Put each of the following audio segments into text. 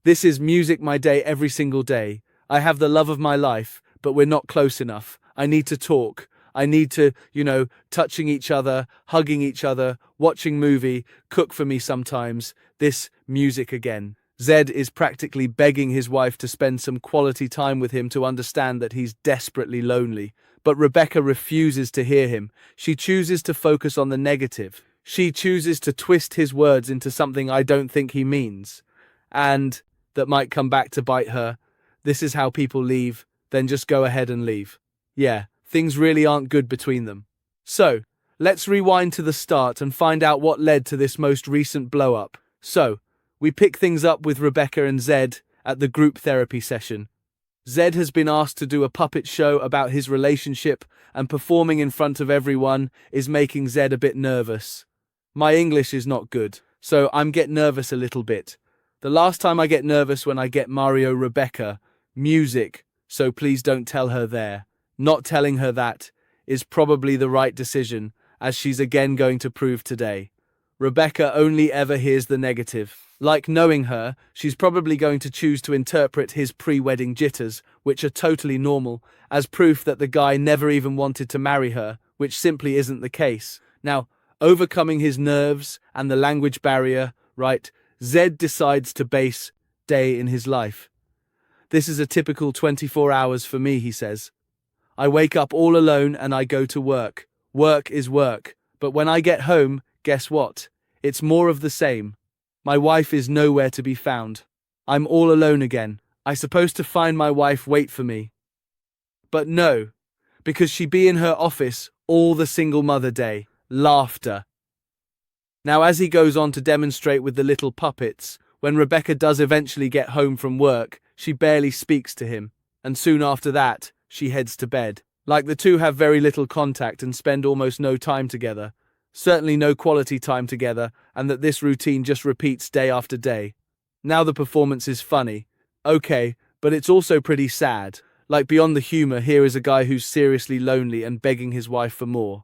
This is music my day every single day. I have the love of my life, but we're not close enough. I need to talk. I need to, touching each other, hugging each other, watching movie, cook for me sometimes. This music again. Zed is practically begging his wife to spend some quality time with him to understand that he's desperately lonely. But Rebecca refuses to hear him. She chooses to focus on the negative. She chooses to twist his words into something I don't think he means. And that might come back to bite her. This is how people leave, then just go ahead and leave. Yeah, things really aren't good between them. So, let's rewind to the start and find out what led to this most recent blow-up. So, we pick things up with Rebecca and Zed at the group therapy session. Zed has been asked to do a puppet show about his relationship, and performing in front of everyone is making Zed a bit nervous. My English is not good, so I'm get nervous a little bit. The last time I get nervous when I get Mario Rebecca, music, so please don't tell her there. Not telling her that is probably the right decision, as she's again going to prove today. Rebecca only ever hears the negative. Like knowing her, she's probably going to choose to interpret his pre-wedding jitters, which are totally normal, as proof that the guy never even wanted to marry her, which simply isn't the case. Now, overcoming his nerves and the language barrier, right, Zed decides to base day in his life. This is a typical 24 hours for me, he says. I wake up all alone and I go to work. Work is work. But when I get home, guess what? It's more of the same. My wife is nowhere to be found. I'm all alone again. I supposed to find my wife wait for me. But no, because she be in her office all the single mother day. Laughter. Now as he goes on to demonstrate with the little puppets, when Rebecca does eventually get home from work, she barely speaks to him, and soon after that, she heads to bed. Like the two have very little contact and spend almost no time together. Certainly no quality time together, and that this routine just repeats day after day. Now the performance is funny. Okay, but it's also pretty sad. Like beyond the humor, here is a guy who's seriously lonely and begging his wife for more.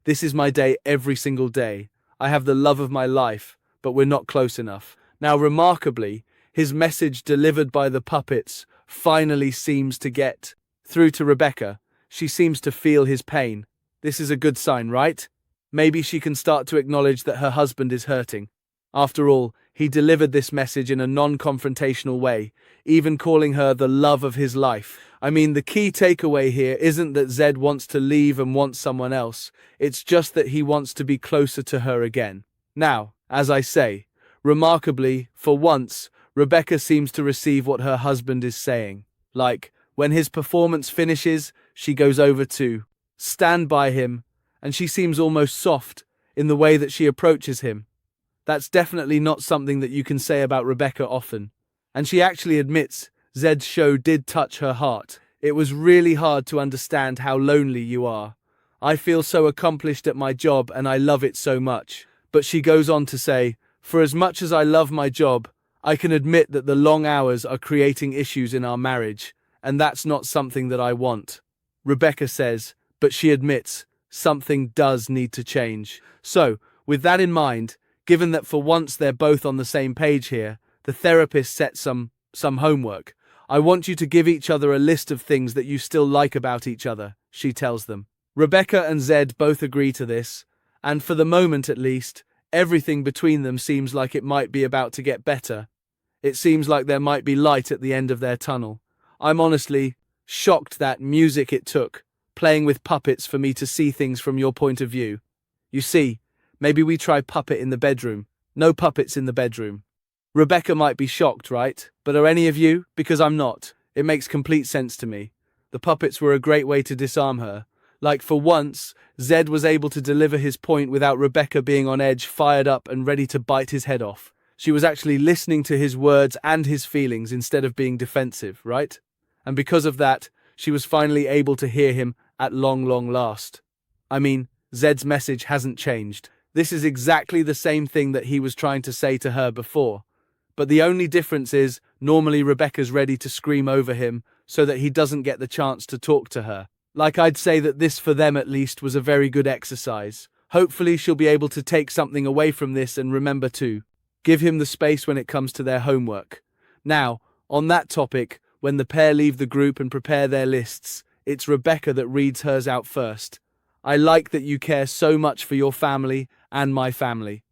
This is my day every single day. I have the love of my life, but we're not close enough. Now remarkably, his message delivered by the puppets finally seems to get through to Rebecca. She seems to feel his pain. This is a good sign, right? Maybe she can start to acknowledge that her husband is hurting. After all, he delivered this message in a non-confrontational way, even calling her the love of his life. I mean, the key takeaway here isn't that Zed wants to leave and wants someone else. It's just that he wants to be closer to her again. Now, as I say, remarkably, for once, Rebecca seems to receive what her husband is saying. Like, when his performance finishes, she goes over to stand by him, and she seems almost soft in the way that she approaches him. That's definitely not something that you can say about Rebecca often. And she actually admits Zed's show did touch her heart. It was really hard to understand how lonely you are. I feel so accomplished at my job and I love it so much. But she goes on to say, for as much as I love my job, I can admit that the long hours are creating issues in our marriage, and that's not something that I want. Rebecca says, but she admits, something does need to change. So, with that in mind, given that for once they're both on the same page here, the therapist sets some homework. I want you to give each other a list of things that you still like about each other, she tells them. Rebecca and Zed both agree to this, and for the moment at least, everything between them seems like it might be about to get better. It seems like there might be light at the end of their tunnel. I'm honestly shocked that music it took, playing with puppets for me to see things from your point of view. You see, maybe we try puppet in the bedroom. No puppets in the bedroom. Rebecca might be shocked, right? But are any of you? Because I'm not. It makes complete sense to me. The puppets were a great way to disarm her. Like for once, Zed was able to deliver his point without Rebecca being on edge, fired up and ready to bite his head off. She was actually listening to his words and his feelings instead of being defensive, right? And because of that, she was finally able to hear him at long last. I mean, Zed's message hasn't changed. This is exactly the same thing that he was trying to say to her before. But the only difference is, normally Rebecca's ready to scream over him so that he doesn't get the chance to talk to her. Like I'd say that this for them at least was a very good exercise. Hopefully she'll be able to take something away from this and remember to give him the space when it comes to their homework. Now, on that topic, when the pair leave the group and prepare their lists, it's Rebecca that reads hers out first. I like that you care so much for your family and my family.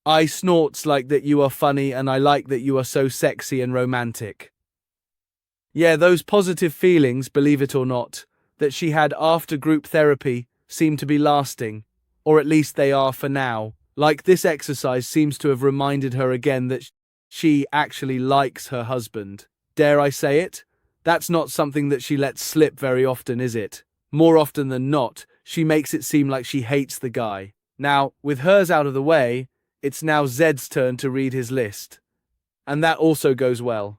I snorts like that you are funny and I like that you are so sexy and romantic. Yeah, those positive feelings, believe it or not, that she had after group therapy seem to be lasting, or at least they are for now. Like this exercise seems to have reminded her again that she actually likes her husband. Dare I say it? That's not something that she lets slip very often, is it? More often than not, she makes it seem like she hates the guy. Now, with hers out of the way, it's now Zed's turn to read his list. And that also goes well.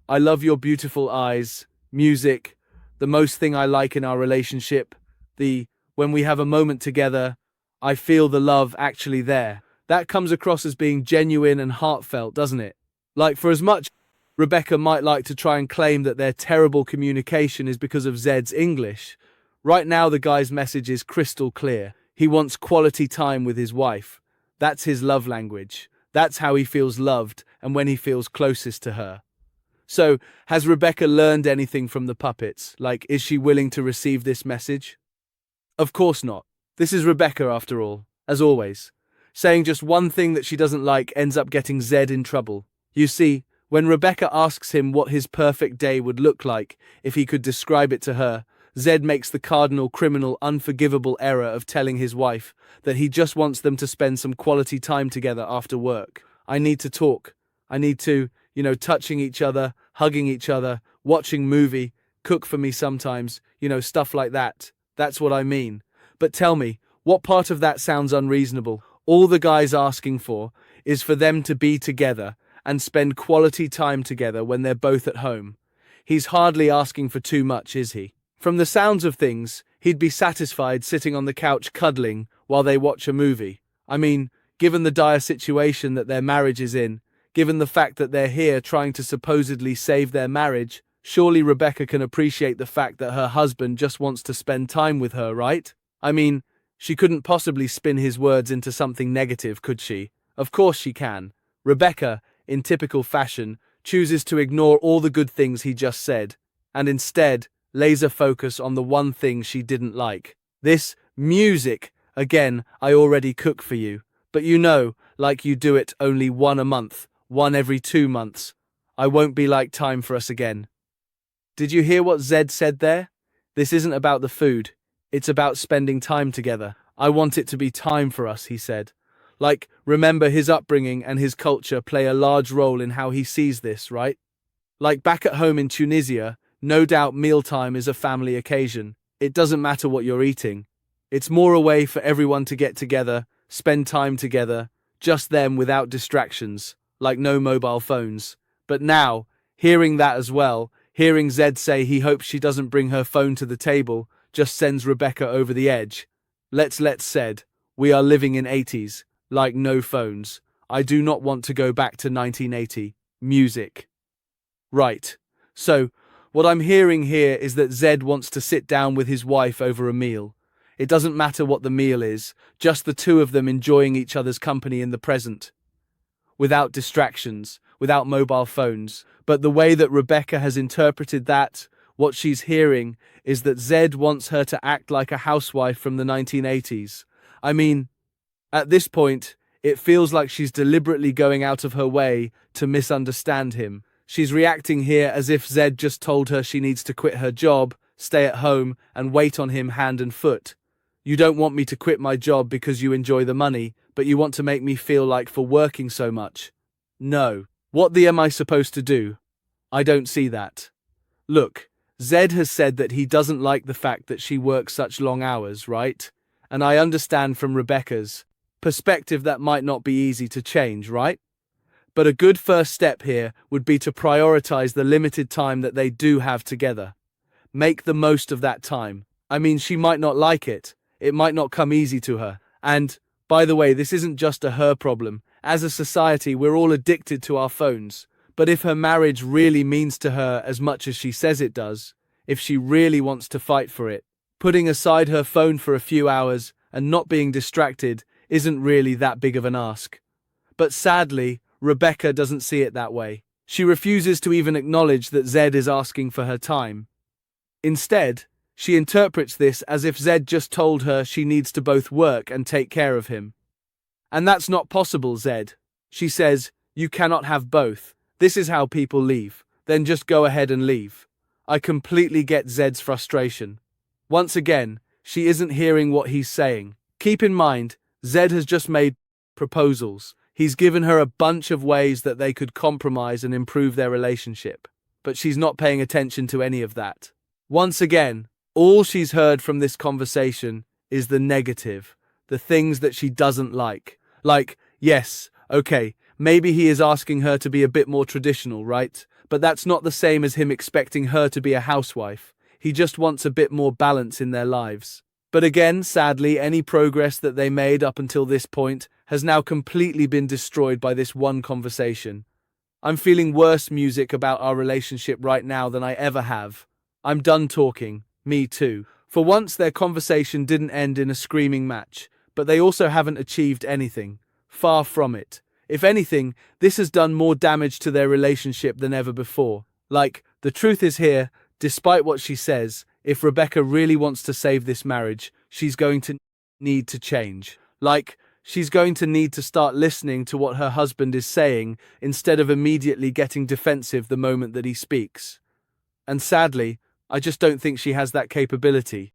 I love your beautiful eyes, music, the most thing I like in our relationship, when we have a moment together, I feel the love actually there. That comes across as being genuine and heartfelt, doesn't it? Like, for as much Rebecca might like to try and claim that their terrible communication is because of Zed's English, right now the guy's message is crystal clear. He wants quality time with his wife. That's his love language. That's how he feels loved and when he feels closest to her. So, has Rebecca learned anything from the puppets? Like, is she willing to receive this message? Of course not. This is Rebecca after all, as always. Saying just one thing that she doesn't like ends up getting Zed in trouble. You see, when Rebecca asks him what his perfect day would look like if he could describe it to her, Zed makes the cardinal criminal unforgivable error of telling his wife that he just wants them to spend some quality time together after work. I need to talk. I need to, touching each other, hugging each other, watching movie, cook for me sometimes, stuff like that. That's what I mean. But tell me, what part of that sounds unreasonable? All the guy's asking for is for them to be together and spend quality time together when they're both at home. He's hardly asking for too much, is he? From the sounds of things, he'd be satisfied sitting on the couch cuddling while they watch a movie. I mean, given the dire situation that their marriage is in, given the fact that they're here trying to supposedly save their marriage, surely Rebecca can appreciate the fact that her husband just wants to spend time with her, right? I mean, she couldn't possibly spin his words into something negative, could she? Of course she can. Rebecca, in typical fashion, chooses to ignore all the good things he just said, and instead, laser focus on the one thing she didn't like. This music. Again, I already cook for you. But like you do it only one a month, one every 2 months. I won't be like time for us again. Did you hear what Zed said there? This isn't about the food. It's about spending time together. I want it to be time for us, he said. Like, remember his upbringing and his culture play a large role in how he sees this, right? Like back at home in Tunisia, no doubt mealtime is a family occasion. It doesn't matter what you're eating. It's more a way for everyone to get together, spend time together, just them without distractions, like no mobile phones. But now, hearing that as well, hearing Zed say he hopes she doesn't bring her phone to the table, just sends Rebecca over the edge. Let's said, we are living in 80s, like no phones. I do not want to go back to 1980. Music. Right. So, what I'm hearing here is that Zed wants to sit down with his wife over a meal. It doesn't matter what the meal is, just the two of them enjoying each other's company in the present. Without distractions, without mobile phones. But the way that Rebecca has interpreted that, what she's hearing, is that Zed wants her to act like a housewife from the 1980s. I mean, at this point, it feels like she's deliberately going out of her way to misunderstand him. She's reacting here as if Zed just told her she needs to quit her job, stay at home, and wait on him hand and foot. You don't want me to quit my job because you enjoy the money, but you want to make me feel like for working so much. No. What am I supposed to do? I don't see that. Look, Zed has said that he doesn't like the fact that she works such long hours, right? And I understand from Rebecca's perspective that might not be easy to change, right? But a good first step here would be to prioritize the limited time that they do have together. Make the most of that time. I mean, she might not like it. It might not come easy to her. And, by the way, this isn't just a her problem. As a society, we're all addicted to our phones. But if her marriage really means to her as much as she says it does, if she really wants to fight for it, putting aside her phone for a few hours and not being distracted isn't really that big of an ask. But sadly, Rebecca doesn't see it that way. She refuses to even acknowledge that Zied is asking for her time. Instead, she interprets this as if Zied just told her she needs to both work and take care of him. And that's not possible, Zied. She says, you cannot have both. This is how people leave. Then just go ahead and leave. I completely get Zied's frustration. Once again, she isn't hearing what he's saying. Keep in mind, Zied has just made proposals. He's given her a bunch of ways that they could compromise and improve their relationship. But she's not paying attention to any of that. Once again, all she's heard from this conversation is the negative, the things that she doesn't like. Like, yes, okay, maybe he is asking her to be a bit more traditional, right? But that's not the same as him expecting her to be a housewife. He just wants a bit more balance in their lives. But again, sadly, any progress that they made up until this point has now completely been destroyed by this one conversation. I'm feeling worse music about our relationship right now than I ever have. I'm done talking. Me too. For once, their conversation didn't end in a screaming match, but they also haven't achieved anything. Far from it. If anything, this has done more damage to their relationship than ever before. Like, the truth is here, despite what she says, if Rebecca really wants to save this marriage, she's going to need to change. Like, she's going to need to start listening to what her husband is saying instead of immediately getting defensive the moment that he speaks. And sadly, I just don't think she has that capability.